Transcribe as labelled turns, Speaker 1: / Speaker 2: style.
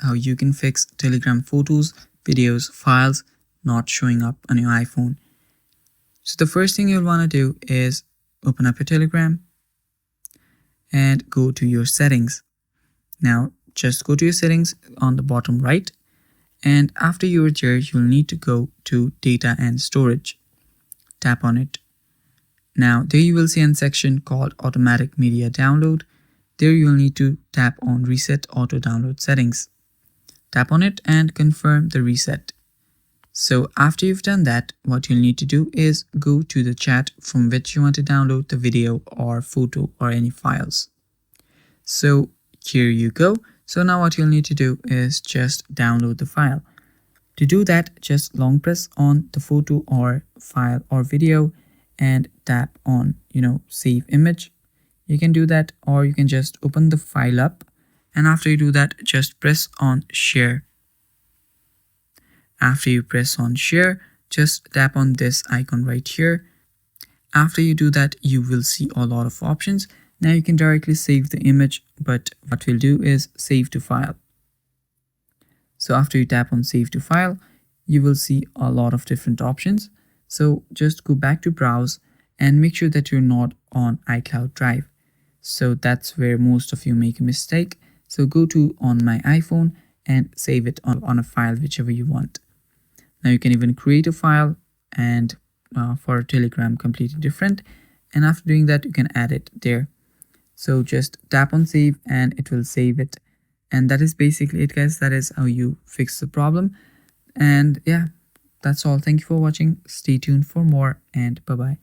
Speaker 1: how you can fix Telegram photos, videos, files not showing up on your iPhone. So the first thing you'll want to do is open up your Telegram and go to your settings. Now just go to your settings on the bottom right, and after you're there you'll need to go to data and storage. Tap on it. Now there you will see a section called automatic media download. There you'll need to tap on reset auto download settings. Tap on it and confirm the reset. So after you've done that, what you'll need to do is go to the chat from which you want to download the video or photo or any files. So here you go. So now what you'll need to do is just download the file. To do that, just long press on the photo or file or video and tap on, save image. You can do that, or you can just open the file up, and after you do that, just press on share. After you press on share, just tap on this icon right here. After you do that, you will see a lot of options. Now you can directly save the image, but what we'll do is save to file. So after you tap on save to file, you will see a lot of different options. So just go back to browse and make sure that you're not on iCloud Drive. So that's where most of you make a mistake. So go to on my iPhone and save it on a file, whichever you want. Now you can even create a file and for a Telegram completely different. And after doing that, you can add it there. So just tap on save and it will save it. And that is basically it, guys. That is how you fix the problem. And yeah, that's all. Thank you for watching. Stay tuned for more, and bye-bye.